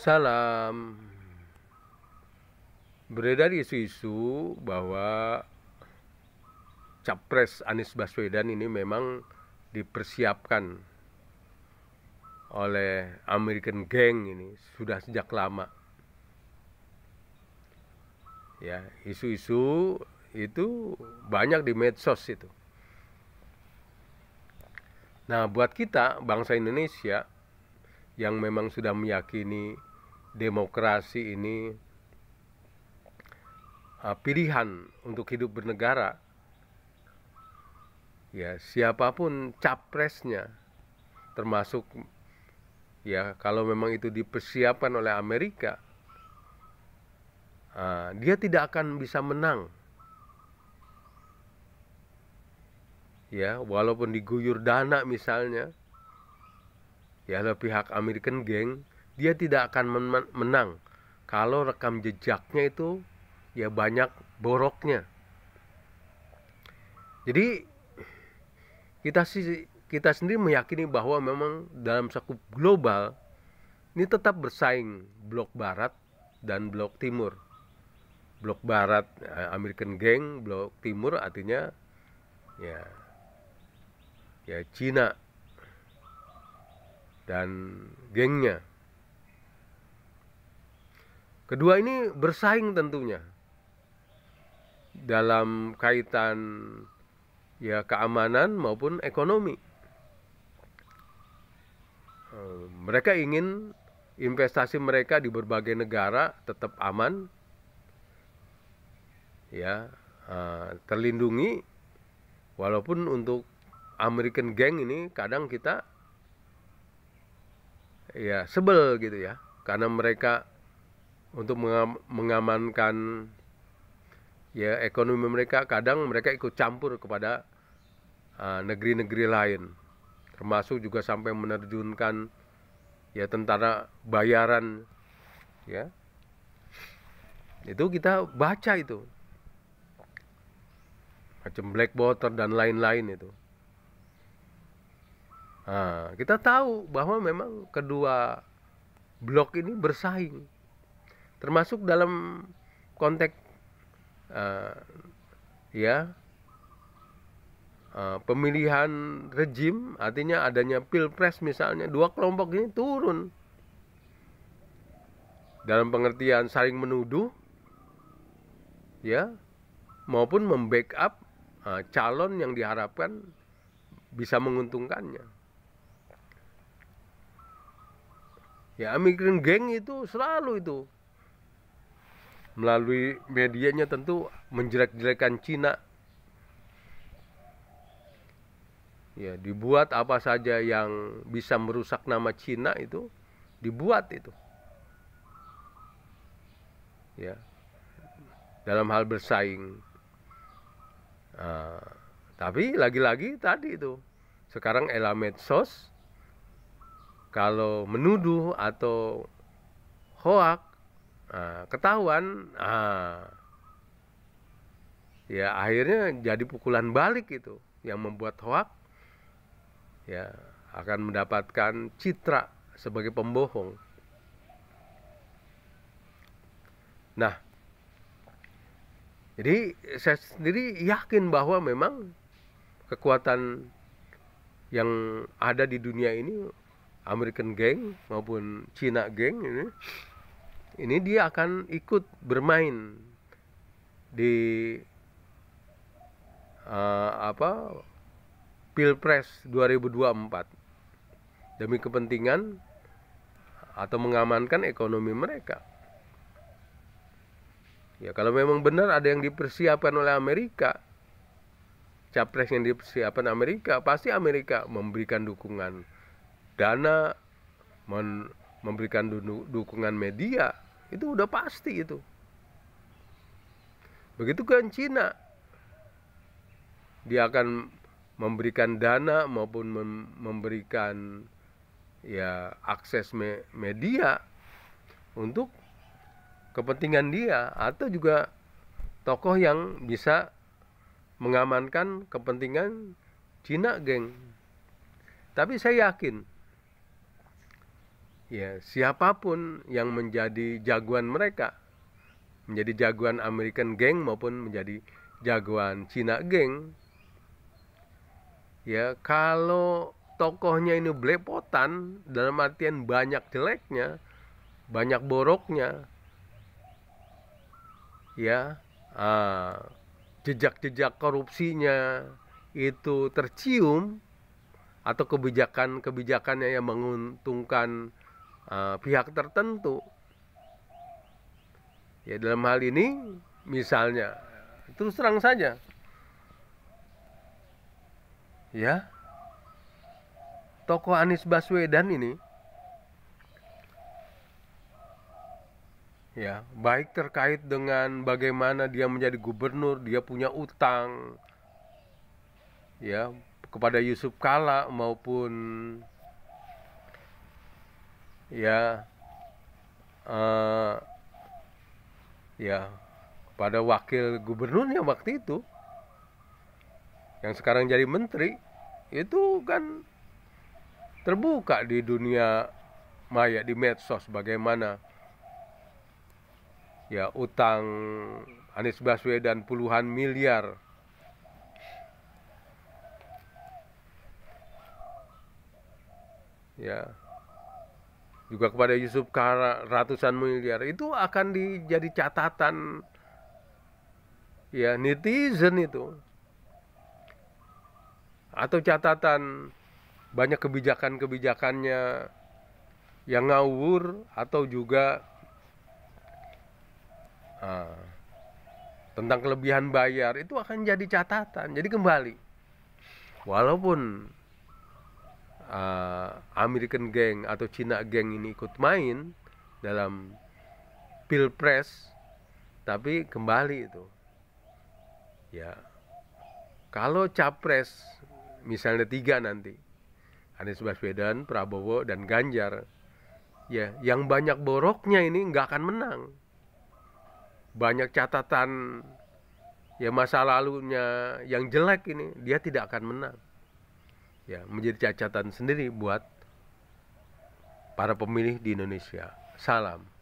Salam. Beredar isu-isu bahwa Capres Anies Baswedan ini memang dipersiapkan oleh American Gang ini sudah sejak lama. Ya, isu-isu itu banyak di medsos itu. Nah, buat kita bangsa Indonesia yang memang sudah meyakini demokrasi ini pilihan untuk hidup bernegara, ya siapapun capresnya, termasuk ya kalau memang itu dipersiapkan oleh Amerika, dia tidak akan bisa menang. Ya, walaupun diguyur dana misalnya, ya oleh pihak American Gang, dia tidak akan menang kalau rekam jejaknya itu ya banyak boroknya. Jadi kita sendiri meyakini bahwa memang dalam skup global ini tetap bersaing blok barat dan blok timur. Blok barat American Gang, blok timur artinya ya Cina dan gengnya. Kedua ini bersaing tentunya dalam kaitan ya keamanan maupun ekonomi. Mereka ingin investasi mereka di berbagai negara tetap aman, ya terlindungi. Walaupun untuk American Gang ini kadang kita ya sebel gitu ya, karena mereka untuk mengamankan ya ekonomi mereka, kadang mereka ikut campur kepada negeri-negeri lain, termasuk juga sampai menerjunkan ya tentara bayaran, ya itu kita baca itu macam Blackwater dan lain-lain itu. Kita tahu bahwa memang kedua blok ini bersaing, termasuk dalam konteks pemilihan rejim, artinya adanya pilpres misalnya, dua kelompok ini turun dalam pengertian saling menuduh, ya, maupun membackup calon yang diharapkan bisa menguntungkannya. Ya, American Gang itu selalu itu melalui medianya tentu menjelek-jelekan Cina. Ya, dibuat apa saja yang bisa merusak nama Cina itu dibuat itu. Ya, dalam hal bersaing. Tapi lagi-lagi tadi itu, sekarang era medsos, kalau menuduh atau hoak ketahuan, ya akhirnya jadi pukulan balik itu, yang membuat hoak ya akan mendapatkan citra sebagai pembohong. Nah, jadi saya sendiri yakin bahwa memang kekuatan yang ada di dunia ini, American Gang maupun China Gang ini dia akan ikut bermain di Pilpres 2024 demi kepentingan atau mengamankan ekonomi mereka. Ya, kalau memang benar ada yang dipersiapkan oleh Amerika, capres yang dipersiapkan Amerika, pasti Amerika memberikan dukungan dana, memberikan dukungan media, itu udah pasti itu. Begitu kan Cina, dia akan memberikan dana maupun memberikan ya akses media untuk kepentingan dia, atau juga tokoh yang bisa mengamankan kepentingan Cina Gang. Tapi saya yakin ya siapapun yang menjadi jagoan mereka, menjadi jagoan American Gang maupun menjadi jagoan Cina Gang, ya kalau tokohnya ini belepotan, dalam artian banyak jeleknya, banyak boroknya, ya jejak-jejak korupsinya itu tercium, atau kebijakannya yang menguntungkan pihak tertentu, ya dalam hal ini misalnya terus terang saja, ya tokoh Anies Baswedan ini, ya baik terkait dengan bagaimana dia menjadi gubernur, dia punya utang ya kepada Yusuf Kala maupun ya ya kepada wakil gubernurnya waktu itu yang sekarang jadi menteri, itu kan terbuka di dunia maya, di medsos, bagaimana ya utang Anies Baswedan puluhan miliar, ya juga kepada Yusuf Kala ratusan miliar. Itu akan jadi catatan ya netizen itu, atau catatan banyak kebijakannya yang ngawur, atau juga tentang kelebihan bayar, itu akan jadi catatan. Jadi kembali, walaupun American Gang atau Cina Gang ini ikut main dalam pilpres, tapi kembali itu ya kalau capres misalnya 3 nanti, Anies Baswedan, Prabowo, dan Ganjar, ya yang banyak boroknya ini nggak akan menang. Banyak catatan ya masa lalunya yang jelek ini, dia tidak akan menang. Ya menjadi catatan sendiri buat para pemilih di Indonesia. Salam.